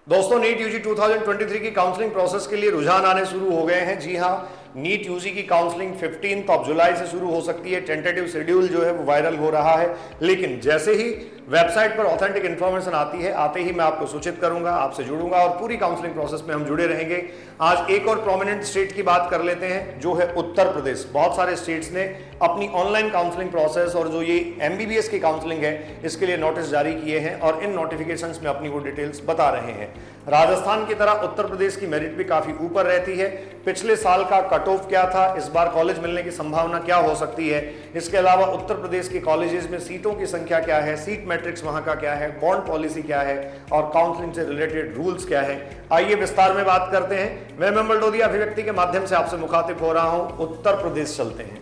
दोस्तों NEET UG 2023 की counselling process के लिए रुझान आने शुरू हो गए हैं। जी हां, नीट यूजी की काउंसलिंग 15 जुलाई से शुरू हो सकती है। टेंटेटिव शेड्यूल जो है वो वायरल हो रहा है, लेकिन जैसे ही वेबसाइट पर ऑथेंटिक इन्फॉर्मेशन आती है, आते ही मैं आपको सूचित करूंगा, आपसे जुड़ूंगा और पूरी काउंसलिंग प्रोसेस में हम जुड़े रहेंगे। आज एक और प्रोमिनेंट स्टेट की बात कर लेते हैं, जो है उत्तर प्रदेश। बहुत सारे स्टेट्स ने अपनी ऑनलाइन काउंसलिंग प्रोसेस और जो ये एमबीबीएस की काउंसलिंग है, इसके लिए नोटिस जारी किए हैं और इन नोटिफिकेशंस में अपनी वो डिटेल्स बता रहे हैं। राजस्थान की तरह उत्तर प्रदेश की मेरिट भी काफी ऊपर रहती है। पिछले साल का कट ऑफ क्या था, इस बार कॉलेज मिलने की संभावना क्या हो सकती है, इसके अलावा उत्तर प्रदेश के कॉलेजेस में सीटों की संख्या क्या है, सीट मैट्रिक्स वहां का क्या है, बॉन्ड पॉलिसी क्या है और काउंसलिंग से रिलेटेड रूल्स क्या है, आइए विस्तार में बात करते हैं। मैं मेमल डोदिया अभिव्यक्ति के माध्यम से आपसे मुखातिब हो रहा हूं। उत्तर प्रदेश चलते हैं।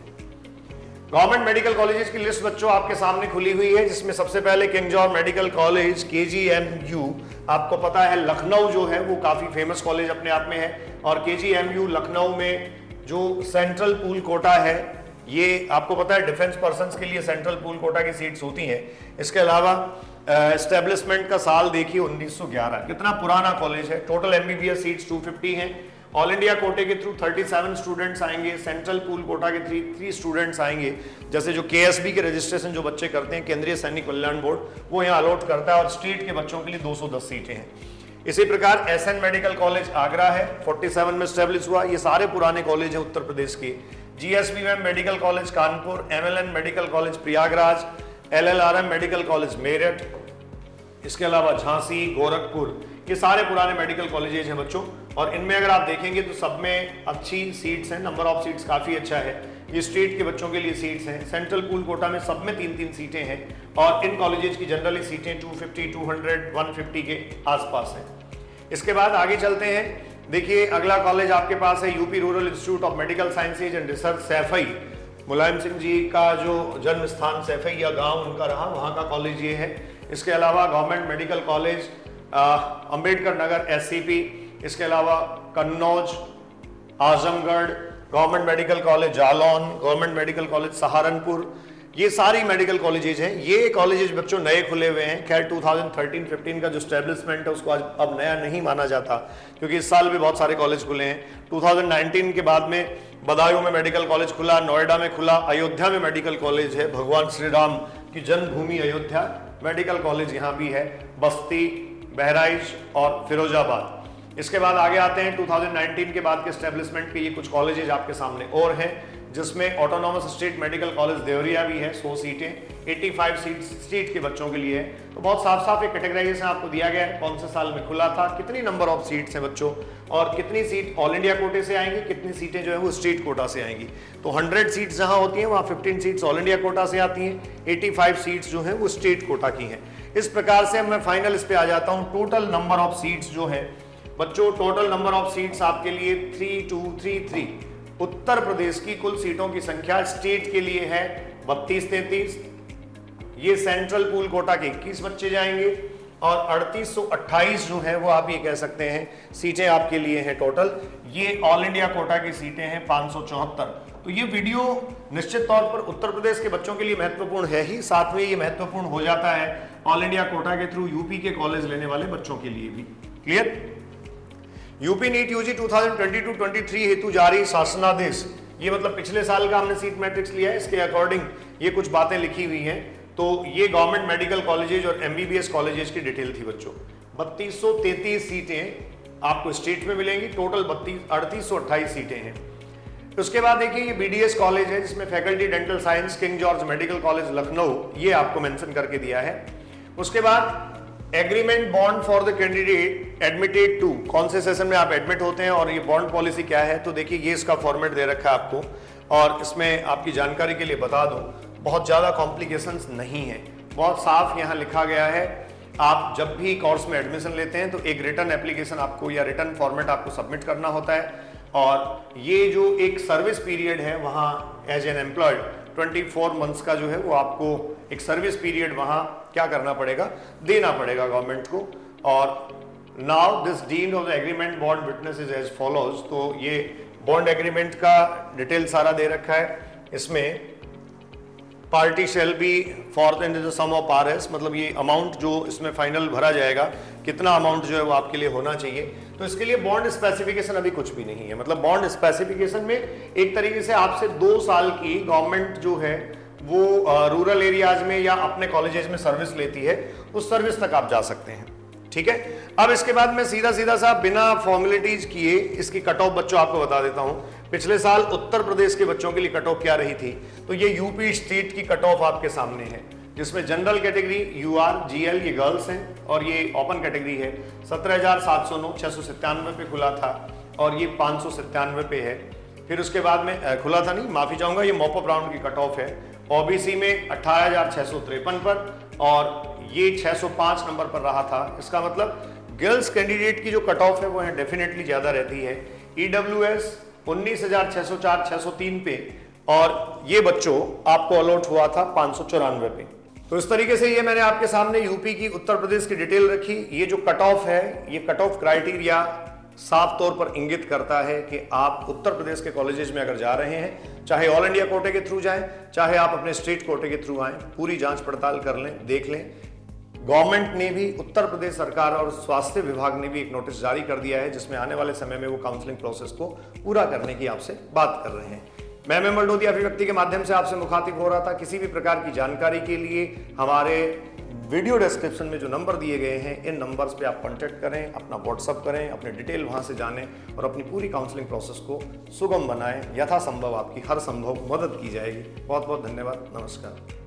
गवर्नमेंट मेडिकल कॉलेजेस की लिस्ट बच्चों आपके सामने खुली हुई है, जिसमें सबसे पहले king George medical college KGMU। आपको पता है लखनऊ जो है वो काफी फेमस कॉलेज अपने आप में है और KGMU लखनऊ में जो सेंट्रल पूल कोटा है, ये आपको पता है डिफेंस पर्सन्स के लिए सेंट्रल पूल कोटा की सीट्स होती हैं। इसके अलावा एस्टेब्लिशमेंट का साल देखिए 1911। कितना पुराना कॉलेज है। टोटल एमबीबीएस सीट्स 250 हैं। ऑल इंडिया कोटे के थ्रू 37 स्टूडेंट्स आएंगे। सेंट्रल पूल कोटा के 3 स्टूडेंट्स आएंगे। जैसे जो KSB के रजिस्ट्रेशन जो बच्चे करते हैं, केंद्रीय सैनिक कल्याण बोर्ड, वो यहाँ अलॉट करता है और स्टेट के बच्चों के लिए 210 सीटें हैं। इसी प्रकार SN मेडिकल कॉलेज आगरा है, 47 में स्टैब्लिश हुआ। ये सारे पुराने कॉलेज हैं उत्तर प्रदेश के। GSBM medical college Kanpur, MLN medical college Prayagraj, LLRM medical college Meerut, इसके अलावा झांसी, गोरखपुर, ये सारे पुराने मेडिकल कॉलेजेस हैं बच्चों। और इनमें अगर आप देखेंगे तो सब में अच्छी सीट्स हैं, नंबर ऑफ सीट्स काफी अच्छा है। ये स्टेट के बच्चों के लिए सीट्स हैं। सेंट्रल पूल कोटा में सब में 3-3 सीटें हैं और इन कॉलेजेस की जनरली सीटें 250, 200, 150 के आसपास हैं। इसके बाद आगे चलते हैं। देखिए अगला कॉलेज आपके पास है UP rural institute of medical sciences and research, Saifai. Mulayam Singh ji का जो जन्म स्थान सैफई या गांव उनका रहा, वहां का कॉलेज ये है। इसके अलावा government medical college Ambedkar Nagar SCP, इसके अलावा Kannauj, Azamgarh, government medical college Jalaun, government medical college Saharanpur, ये सारी मेडिकल कॉलेजेज हैं। ये कॉलेजेज बच्चों नए खुले हुए हैं। खैर 2013-15 का जो स्टैब्लिशमेंट है उसको आज अब नया नहीं माना जाता, क्योंकि इस साल भी बहुत सारे कॉलेज खुले हैं। 2019 के बाद में बदायूं में मेडिकल कॉलेज खुला, नोएडा में खुला, अयोध्या में मेडिकल कॉलेज है, भगवान श्री राम की जन्मभूमि अयोध्या, मेडिकल कॉलेज यहाँ भी है, बस्ती, बहराइच और फिरोजाबाद। इसके बाद आगे आते हैं 2019 के बाद के स्टैब्लिशमेंट के ये कुछ कॉलेजेज आपके सामने और हैं, जिसमें autonomous state medical college Deoria भी है, 100 सीटें, 85 सीट स्टेट के बच्चों के लिए है। तो बहुत साफ साफ एक कैटेगराइजेशन आपको दिया गया है, कौन से साल में खुला था, कितनी नंबर ऑफ सीट्स हैं बच्चों और कितनी सीट ऑल इंडिया कोटे से आएंगी, कितनी सीटें जो है वो स्टेट कोटा से आएंगी। तो 100 सीट्स जहां होती हैं वहां 15 सीट्स ऑल इंडिया कोटा से आती हैं, 85 सीट्स जो है वो स्टेट कोटा की हैं। इस प्रकार से मैं फाइनल इस पे आ जाता हूं। टोटल नंबर ऑफ सीट्स जो है बच्चों, टोटल नंबर ऑफ सीट्स आपके लिए 3233। उत्तर प्रदेश की कुल सीटों की संख्या स्टेट के लिए है 3233। ये सेंट्रल पूल कोटा के 21 बच्चे जाएंगे और 3828 जो है वो आप ये कह सकते हैं सीटें आपके लिए हैं टोटल। ये ऑल इंडिया कोटा की सीटें हैं 574। तो ये वीडियो निश्चित तौर पर उत्तर प्रदेश के बच्चों के लिए महत्वपूर्ण है ही, साथ में ये महत्वपूर्ण हो जाता है ऑल इंडिया कोटा के थ्रू यूपी के कॉलेज लेने वाले बच्चों के लिए भी। क्लियर? यूपी नीट यूजी 2022-23 हेतु जारी शासनादेश, ये मतलब पिछले साल का हमने सीट मैट्रिक्स लिया है, इसके अकॉर्डिंग ये कुछ बातें लिखी हुई हैं। तो ये गवर्नमेंट मेडिकल कॉलेजेज और एमबीबीएस कॉलेजेज की डिटेल थी बच्चों। 3233 सीटें आपको स्टेट में मिलेंगी, टोटल 3828 सीटें हैं। उसके बाद देखिए ये BDS कॉलेज है, जिसमें faculty dental science King George medical college Lucknow, ये आपको मेंशन करके दिया है। उसके बाद agreement bond for the candidate admitted to, कौन से सेशन में आप एडमिट होते हैं और ये बॉन्ड पॉलिसी क्या है। तो देखिए ये इसका फॉर्मेट दे रखा है आपको और इसमें आपकी जानकारी के लिए बता दूं, बहुत ज़्यादा कॉम्प्लिकेशंस नहीं है, बहुत साफ यहाँ लिखा गया है। आप जब भी कोर्स में एडमिशन लेते हैं तो एक रिटर्न एप्लीकेशन आपको या रिटर्न फॉर्मेट आपको सबमिट करना होता है और ये जो एक सर्विस पीरियड है वहाँ एज एन एम्प्लॉयड 24 मंथ्स का जो है वो आपको एक सर्विस पीरियड वहाँ क्या करना पड़ेगा, देना पड़ेगा गवर्नमेंट को। और now this deemed of the agreement bond witness is as follows. तो ये बॉन्ड एग्रीमेंट का डिटेल सारा दे रखा है। इसमें party shall be for the sum of RS, मतलब ये अमाउंट जो इसमें फाइनल भरा जाएगा, कितना अमाउंट जो है वो आपके लिए होना चाहिए। तो इसके लिए बॉन्ड स्पेसिफिकेशन अभी कुछ भी नहीं है। मतलब बॉन्ड स्पेसिफिकेशन में एक तरीके से आपसे 2 साल की गवर्नमेंट जो है वो रूरल एरियाज में या अपने कॉलेजेस में सर्विस लेती है, उस सर्विस तक आप जा सकते हैं। ठीक है, अब इसके बाद मैं सीधा सा बिना फॉर्मेलिटीज किए इसकी कट ऑफ बच्चों आपको बता देता हूं। पिछले साल उत्तर प्रदेश के बच्चों के लिए कट ऑफ क्या रही थी, तो ये यूपी स्टेट की कट ऑफ आपके सामने है, जिसमें जनरल कैटेगरी UR GL ये गर्ल्स हैं और ये ओपन कैटेगरी है। 17,709 697 पे खुला था और ये 597 पे है। फिर उसके बाद में खुला था नहीं, माफी चाहूंगा, ये मॉपअप राउंड की कट ऑफ है। OBC में 18,653 पर और ये 605 नंबर पर रहा था। इसका मतलब गर्ल्स कैंडिडेट की जो कट ऑफ है वो है डेफिनेटली ज्यादा रहती है। EWS 19,604 603 पे और ये बच्चों आपको अलॉट हुआ था 594 पे। तो इस तरीके से ये मैंने आपके सामने यूपी की, उत्तर प्रदेश की डिटेल रखी। ये जो कट ऑफ है, ये कट ऑफ क्राइटेरिया साफ तौर पर इंगित करता है कि आप उत्तर प्रदेश के कॉलेजेस में अगर जा रहे हैं, चाहे ऑल इंडिया कोटे के थ्रू जाएं, चाहे आप अपने स्टेट कोटे के थ्रू आएं, पूरी जांच पड़ताल कर लें, देख लें। गवर्नमेंट ने भी, उत्तर प्रदेश सरकार और स्वास्थ्य विभाग ने भी एक नोटिस जारी कर दिया है, जिसमें आने वाले समय में वो काउंसलिंग प्रोसेस को पूरा करने की आपसे बात कर रहे हैं। मैं मेमल डोदी अभिव्यक्ति के माध्यम से आपसे मुखातिब हो रहा था। किसी भी प्रकार की जानकारी के लिए हमारे वीडियो डिस्क्रिप्शन में जो नंबर दिए गए हैं, इन नंबर्स पे आप कांटेक्ट करें, अपना व्हाट्सअप करें, अपने डिटेल वहां से जानें और अपनी पूरी काउंसलिंग प्रोसेस को सुगम बनाएं। यथासंभव आपकी हर संभव मदद की जाएगी। बहुत बहुत धन्यवाद। नमस्कार।